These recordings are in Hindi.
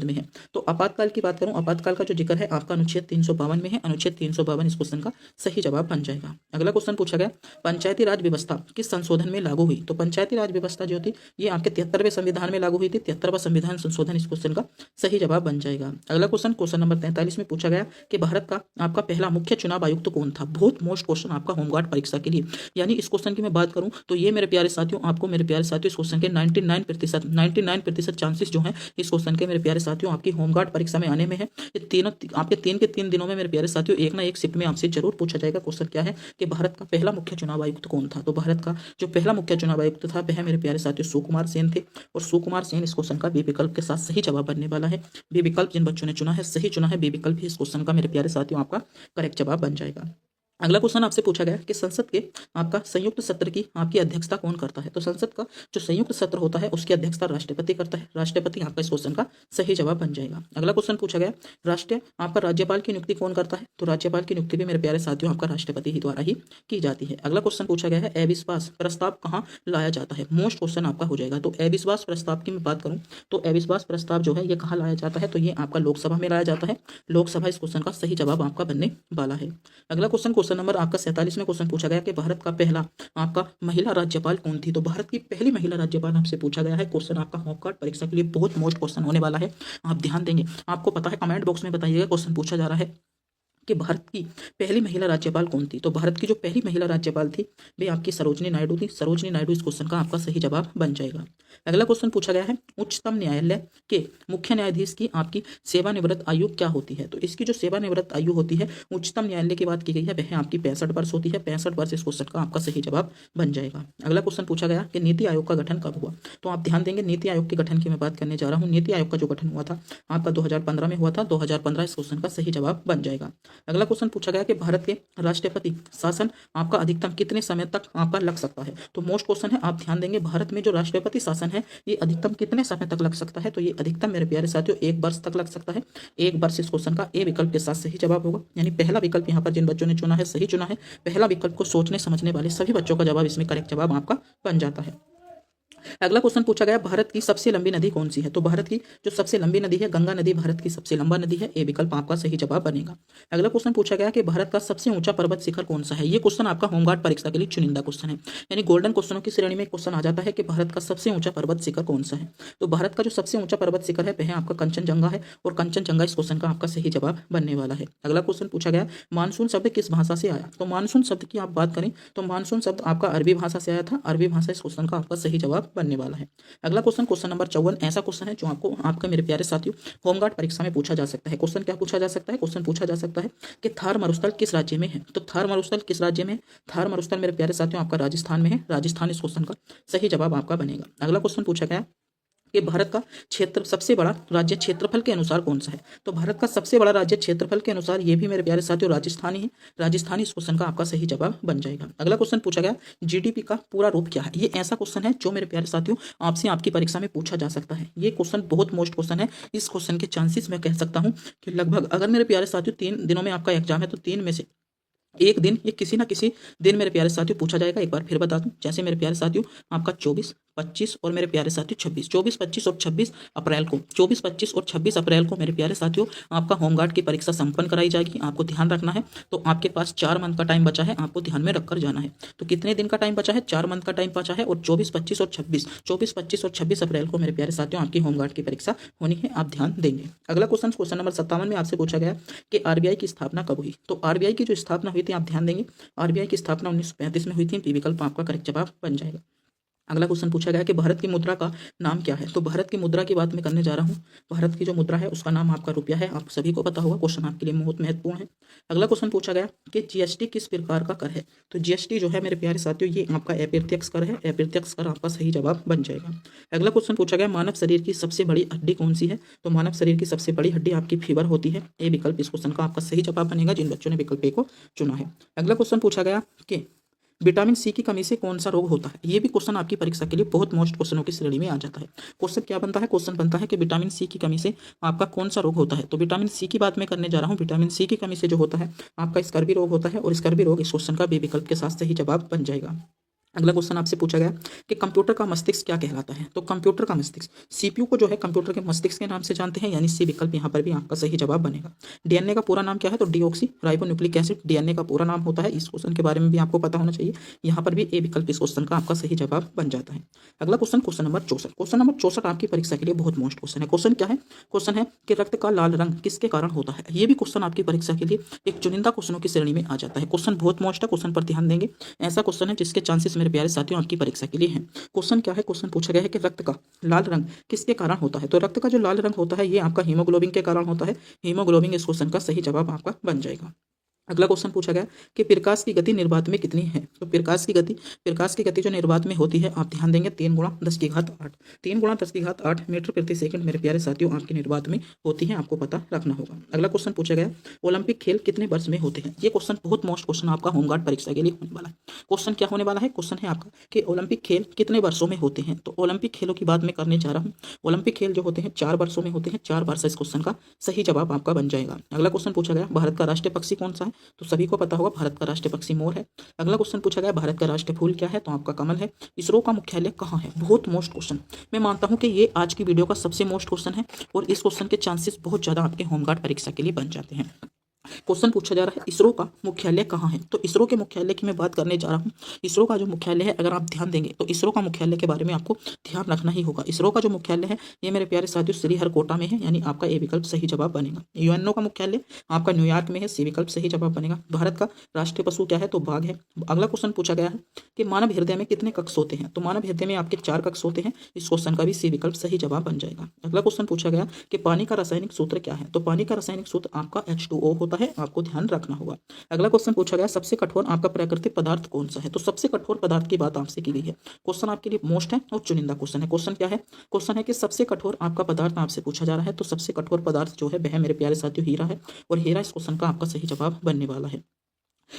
में है। तो आपातकाल की बात करूं, आपातकाल का जो जिक्र है आपका अनुच्छेद 352 में है। अनुच्छेद 352 इस क्वेश्चन का सही जवाब बन जाएगा। अगला क्वेश्चन पूछा गया, पंचायती राज व्यवस्था किस संशोधन में लागू हुई? तो पंचायती राज व्यवस्था जो थी ये आपके 73वें संविधान में लागू हुई थी। 73वां संविधान संशोधन इस क्वेश्चन का सही जवाब बन जाएगा। अगला क्वेश्चन, क्वेश्चन नंबर 43 में पूछा गया कि भारत का आपका पहला मुख्य चुनाव आयुक्त कौन था? बहुत मोस्ट क्वेश्चन आपका होमगार्ड परीक्षा के लिए। यानी इस क्वेश्चन की मैं बात करूं तो ये मेरे प्यारे साथियों, आपको मेरे प्यारे साथियों इस क्वेश्चन के 99% चांसेस जो हैं इस क्वेश्चन के मेरे प्यारे साथियों आपकी होमगार्ड परीक्षा में आने में है। ये तीनों आपके 3 दिनों में मेरे प्यारे साथियों एक ना एक शिफ्ट में आपसे जरूर पूछा जाएगा। क्वेश्चन क्या है कि भारत का पहला मुख्य चुनाव आयुक्त कौन था? तो भारत का जो पहला मुख्य चुनाव आयुक्त था वह मेरे प्यारे साथियों सुकुमार सेन थे। और सुकुमार सेन इस क्वेश्चन का बी विकल्प के साथ सही जवाब बनने वाला है। बी विकल्प जिन बच्चों ने चुना है सही चुना है। बी विकल्प भी इस क्वेश्चन का मेरे प्यारे साथियों आपका करेक्ट जवाब बन जाएगा। अगला क्वेश्चन आपसे पूछा गया कि संसद के आपका संयुक्त सत्र की आपकी अध्यक्षता कौन करता है? तो संसद का जो संयुक्त सत्र होता है उसकी अध्यक्षता राष्ट्रपति करता है। राष्ट्रपति आपका इस क्वेश्चन का सही जवाब बन जाएगा। अगला क्वेश्चन पूछा गया, राष्ट्रीय आपका राज्यपाल की नियुक्ति कौन करता है? तो राज्यपाल की नियुक्ति भी मेरे प्यारे साथियों आपका राष्ट्रपति ही द्वारा ही की जाती है। अगला क्वेश्चन पूछा गया है, अविश्वास प्रस्ताव कहाँ लाया जाता है? मोस्ट क्वेश्चन आपका हो जाएगा। तो अविश्वास प्रस्ताव की मैं बात करूं तो अविश्वास प्रस्ताव जो है ये कहाँ लाया जाता है? तो ये आपका लोकसभा में लाया जाता है। लोकसभा इस क्वेश्चन का सही जवाब आपका बनने वाला है। अगला क्वेश्चन, क्वेश्चन नंबर आपका 47 में क्वेश्चन पूछा गया कि भारत का पहला आपका महिला राज्यपाल कौन थी? तो भारत की पहली महिला राज्यपाल आपसे पूछा गया है। क्वेश्चन आपका होमगार्ड परीक्षा के लिए बहुत मोस्ट क्वेश्चन होने वाला है। आप ध्यान देंगे, आपको पता है कमेंट बॉक्स में बताइएगा क्वेश्चन पूछा जा रहा है कि भारत की पहली महिला राज्यपाल कौन थी? तो भारत की जो पहली महिला राज्यपाल थी वे आपकी सरोजनी नायडू थी। सरोजनी नायडू इस क्वेश्चन का आपका सही जवाब बन जाएगा। अगला क्वेश्चन पूछा गया है, उच्चतम न्यायालय के मुख्य न्यायाधीश की आपकी सेवानिवृत्त आयु क्या होती है? तो इसकी जो सेवानिवृत्त आयु होती है उच्चतम न्यायालय की बात की गई है वह आपकी 65 वर्ष होती है। 65 वर्ष इस क्वेश्चन का आपका सही जवाब बन जाएगा। अगला क्वेश्चन पूछा गया कि नीति आयोग का गठन कब हुआ? तो आप ध्यान देंगे, नीति आयोग के गठन की मैं बात करने जा रहा हूँ। नीति आयोग का जो गठन हुआ था आपका 2015 में हुआ था। 2015 इस क्वेश्चन का सही जवाब बन जाएगा। अगला क्वेश्चन पूछा गया कि भारत के राष्ट्रपति शासन आपका अधिकतम कितने समय तक आपका लग सकता है? तो मोस्ट क्वेश्चन है, आप ध्यान देंगे भारत में जो राष्ट्रपति शासन है ये अधिकतम कितने समय तक लग सकता है? तो ये अधिकतम मेरे प्यारे साथियों 1 वर्ष तक लग सकता है। 1 वर्ष इस क्वेश्चन का ए विकल्प के साथ सही जवाब होगा। यानी पहला विकल्प यहाँ पर जिन बच्चों ने चुना है सही चुना है। पहला विकल्प को सोचने समझने वाले सभी बच्चों का जवाब इसमें करेक्ट जवाब आपका बन जाता है। अगला क्वेश्चन पूछा गया, भारत की सबसे लंबी नदी कौन सी है? तो भारत की जो सबसे लंबी नदी है गंगा नदी भारत की सबसे लंबा नदी है। ए विकल्प आपका सही जवाब बनेगा। अगला क्वेश्चन पूछा गया कि भारत का सबसे ऊंचा पर्वत शिखर कौन सा है? ये क्वेश्चन आपका होमगार्ड परीक्षा के लिए चुनिंदा क्वेश्चन है। यानी गोल्डन क्वेश्चनों की श्रेणी में क्वेश्चन आ जाता है कि भारत का सबसे ऊंचा पर्वत शिखर कौन सा है? तो भारत का जो सबसे ऊंचा पर्वत शिखर है वह आपका कंचनजंगा है। और कंचनजंगा इस क्वेश्चन का आपका सही जवाब बनने वाला है। अगला क्वेश्चन पूछा गया, मानसून शब्द किस भाषा से आया? तो मानसून शब्द की आप बात करें तो मानसून शब्द आपका अरबी भाषा से आया था। अरबी भाषा इस क्वेश्चन का आपका सही जवाब बनने वाला है। अगला क्वेश्चन, क्वेश्चन नंबर 54 ऐसा क्वेश्चन है जो आपको आपका मेरे प्यारे साथियों होमगार्ड परीक्षा में पूछा जा सकता है। क्वेश्चन क्या पूछा जा सकता है? क्वेश्चन पूछा जा सकता है कि थार मरुस्थल किस राज्य में है? तो थार मरुस्थल किस राज्य में है? थार मरुस्थल मेरे प्यारे साथियों आपका राजस्थान में है। राजस्थान इस क्वेश्चन का सही जवाब आपका बनेगा। अगला क्वेश्चन पूछा गया कि भारत का क्षेत्र सबसे बड़ा राज्य क्षेत्रफल के अनुसार कौन सा है? तो भारत का सबसे बड़ा राज्य क्षेत्रफल के अनुसार ये भी मेरे प्यारे साथियों राजस्थान ही है। राजस्थान इस क्वेश्चन का आपका सही जवाब बन जाएगा। अगला क्वेश्चन पूछा गया, जीडीपी का पूरा रूप क्या है? ये ऐसा क्वेश्चन है जो मेरे प्यारे साथियों आपसे आपकी परीक्षा में पूछा जा सकता है। ये क्वेश्चन बहुत मोस्ट क्वेश्चन है। इस क्वेश्चन के चांसेस मैं कह सकता हूँ कि लगभग, अगर मेरे प्यारे साथियों 3 दिनों में आपका एग्जाम है तो 3 में से एक दिन ये किसी ना किसी दिन मेरे प्यारे साथियों पूछा जाएगा। एक बार फिर बता दूं, जैसे मेरे प्यारे साथियों आपका 24, 25 और मेरे प्यारे साथियों 26, 24, 25 और 26 अप्रैल को 24, 25 और 26 अप्रैल को मेरे प्यारे साथियों आपका होमगार्ड की परीक्षा संपन्न कराई जाएगी। आपको ध्यान रखना है। तो आपके पास 4 मंथ का टाइम बचा है, आपको ध्यान में रखकर जाना है। तो कितने दिन का टाइम बचा है? 4 मंथ का टाइम बचा है। और 24, 25 और 26 अप्रैल को मेरे प्यारे साथियों आपकी होमगार्ड की परीक्षा होनी है। आप ध्यान देंगे। अगला क्वेश्चन, क्वेश्चन नंबर 57 में आपसे पूछा गया कि आरबीआई की स्थापना कब हुई? तो आरबीआई की जो स्थापना हुई थी आप ध्यान देंगे, आरबीआई की स्थापना 1935 में हुई थी। बी विकल्प आपका करेक्ट जवाब बन जाएगा। अगला क्वेश्चन पूछा गया कि भारत की मुद्रा का नाम क्या है? तो भारत की मुद्रा की बात मैं करने जा रहा हूँ। भारत की जो मुद्रा है उसका नाम आपका रुपया है। आप सभी को पता होगा, क्वेश्चन आपके लिए बहुत महत्वपूर्ण है। अगला क्वेश्चन पूछा गया कि जीएसटी किस प्रकार का कर है? तो जीएसटी जो है मेरे प्यारे साथियों ये आपका अप्रत्यक्ष कर है। अप्रत्यक्ष कर आपका सही जवाब बन जाएगा। अगला क्वेश्चन पूछा गया, मानव शरीर की सबसे बड़ी हड्डी कौन सी है? तो मानव शरीर की सबसे बड़ी हड्डी आपकी फीवर होती है। ए विकल्प इस क्वेश्चन का आपका सही जवाब बनेगा जिन बच्चों ने विकल्प ए को चुना है। अगला क्वेश्चन पूछा गया कि विटामिन सी की कमी से कौन सा रोग होता है? ये भी क्वेश्चन आपकी परीक्षा के लिए बहुत मोस्ट क्वेश्चनों की श्रेणी में आ जाता है। क्वेश्चन क्या बनता है? क्वेश्चन बनता है कि विटामिन सी की कमी से आपका कौन सा रोग होता है? तो विटामिन सी की बात मैं करने जा रहा हूँ। विटामिन सी की कमी से जो होता है आपका स्कर्वी रोग होता है। और स्कर्वी रोग इस क्वेश्चन का बी विकल्प के साथ सही जवाब बन जाएगा। अगला क्वेश्चन आपसे पूछा गया कि कंप्यूटर का मस्तिष्क क्या कहलाता है। तो कंप्यूटर का मस्तिष्क, सीपीयू को जो है कंप्यूटर के मस्तिष्क के नाम से जानते हैं, यानी सी विकल्प यहाँ पर भी आपका सही जवाब बनेगा। डीएनए का पूरा नाम क्या है, तो डीऑक्सी राइबोन्यूक्लिक एसिड डीएनए का पूरा नाम होता है। इस क्वेश्चन के बारे में भी आपको पता होना चाहिए। यहाँ पर भी ए विकल्प इस क्वेश्चन का आपका सही जवाब बन जाता है। अगला question, question number 64। Question number 64 आपकी परीक्षा के लिए बहुत मोस्ट क्वेश्चन है। क्वेश्चन क्या है, क्वेश्चन है कि रक्त का लाल रंग किसके कारण होता है। ये भी क्वेश्चन आपकी परीक्षा के लिए एक चुनिंदा क्वेश्चनों की श्रेणी में आ जाता है। क्वेश्चन बहुत मोस्ट है, क्वेश्चन पर ध्यान देंगे। ऐसा क्वेश्चन है जिसके चांसेस मेरे प्यारे साथियों आपकी परीक्षा के लिए है। क्वेश्चन क्या है, क्वेश्चन पूछा गया है कि रक्त का लाल रंग किसके कारण होता है। तो रक्त का जो लाल रंग होता है ये आपका हीमोग्लोबिन के कारण होता है। हीमोग्लोबिन इस क्वेश्चन का सही जवाब आपका बन जाएगा। अगला क्वेश्चन पूछा गया कि प्रकाश की गति निर्वात में कितनी है। तो प्रकाश की गति जो निर्वात में होती है, आप ध्यान देंगे 3 × 10⁸ 3 × 10⁸ मीटर प्रति सेकंड मेरे प्यारे साथियों आपकी निर्वात में होती है, आपको पता रखना होगा। अगला क्वेश्चन पूछा गया, ओलंपिक खेल कितने वर्ष में होते हैं। ये क्वेश्चन बहुत मोस्ट क्वेश्चन आपका होमगार्ड परीक्षा के लिए होने वाला है। क्वेश्चन क्या होने वाला है, क्वेश्चन है आपका कि ओलंपिक खेल कितने वर्षों में होते हैं। तो ओलंपिक खेलों की बात मैं करने जा रहा हूँ। ओलंपिक खेल जो होते हैं 4 वर्षों में होते हैं। 4 वर्ष इस क्वेश्चन का सही जवाब आपका बन जाएगा। अगला क्वेश्चन पूछा गया, भारत का राष्ट्रीय पक्षी कौन सा है। तो सभी को पता होगा भारत का राष्ट्रीय पक्षी मोर है। अगला क्वेश्चन पूछा गया, भारत का राष्ट्रीय फूल क्या है। तो आपका कमल है। इसरो का मुख्यालय कहाँ है। बहुत मोस्ट क्वेश्चन, मैं मानता हूं कि ये आज की वीडियो का सबसे मोस्ट क्वेश्चन है और इस क्वेश्चन के चांसेस बहुत ज्यादा आपके होमगार्ड परीक्षा के लिए बन जाते हैं। क्वेश्चन पूछा जा रहा है, इसरो का मुख्यालय कहाँ है। तो इसरो के मुख्यालय की मैं बात करने जा रहा हूँ। इसरो का जो मुख्यालय है, अगर आप ध्यान देंगे तो इसरो का मुख्यालय के बारे में आपको ध्यान रखना ही होगा। इसरो का जो मुख्यालय है ये मेरे प्यारे साथियों श्रीहरिकोटा में है, यानी आपका ए विकल्प सही जवाब बनेगा। यूएनओ का मुख्यालय आपका न्यूयॉर्क में है, सी विकल्प सही जवाब बनेगा। भारत का राष्ट्रीय पशु क्या है, तो बाघ है। अगला क्वेश्चन पूछा गया है कि मानव हृदय में कितने कक्ष होते हैं। तो मानव हृदय में आपके 4 कक्ष होते हैं। इस क्वेश्चन का भी सी विकल्प सही जवाब बन जाएगा। अगला क्वेश्चन पूछा गया कि पानी का रासायनिक सूत्र क्या है। तो पानी का रासायनिक सूत्र आपका H2O होता है, आपको ध्यान रखना होगा। अगला क्वेश्चन पूछा गया, सबसे कठोर आपका प्राकृतिक पदार्थ कौन सा है। तो सबसे कठोर पदार्थ की बात आपसे की गई है। क्वेश्चन आपके लिए मोस्ट है और चुनिंदा क्वेश्चन है। क्वेश्चन क्या है, क्वेश्चन है कि सबसे कठोर आपका पदार्थ आपसे पूछा जा रहा है। तो सबसे कठोर पदार्थ जो है वह मेरे प्यारे साथियों हीरा है और हीरा इस क्वेश्चन का आपका सही जवाब बनने वाला है।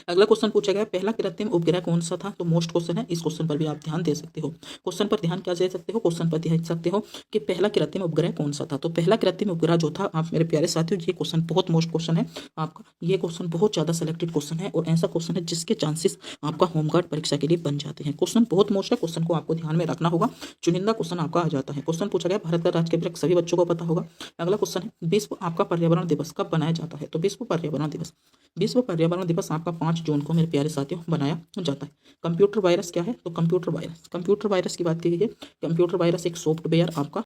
अगला क्वेश्चन पूछा गया, पहला कृत्रिम उपग्रह कौन सा था। तो मोस्ट क्वेश्चन है, इस क्वेश्चन पर भी आप ध्यान दे सकते हो। क्वेश्चन पर ध्यान क्या दे सकते हो, क्वेश्चन पर ध्यान सकते हो कि पहला कृत्रिम उपग्रह कौन सा था। तो पहला कृत्रिम उपग्रह जो था, आप मेरे प्यारे साथियों ये क्वेश्चन बहुत मोस्ट क्वेश्चन है आपका। ये क्वेश्चन बहुत ज्यादा सिलेक्टेड क्वेश्चन है और ऐसा क्वेश्चन है जिसके चांसेस आपका होमगार्ड परीक्षा के लिए बन जाते हैं। क्वेश्चन बहुत मोस्ट है, क्वेश्चन को आपको ध्यान में रखना होगा। चुनिंदा क्वेश्चन आपका आ जाता है। क्वेश्चन पूछा गया, भारत का राज्य वृक्ष सभी बच्चों को पता होगा। अगला क्वेश्चन है, विश्व आपका पर्यावरण दिवस कब बनाया जाता है। तो विश्व पर्यावरण दिवस आपका 5 जून को मेरे प्यारे साथियों बनाया जाता है। कंप्यूटर वायरस क्या है। तो कंप्यूटर वायरस की बात की गई है। कंप्यूटर वायरस एक सॉफ्टवेयर आपका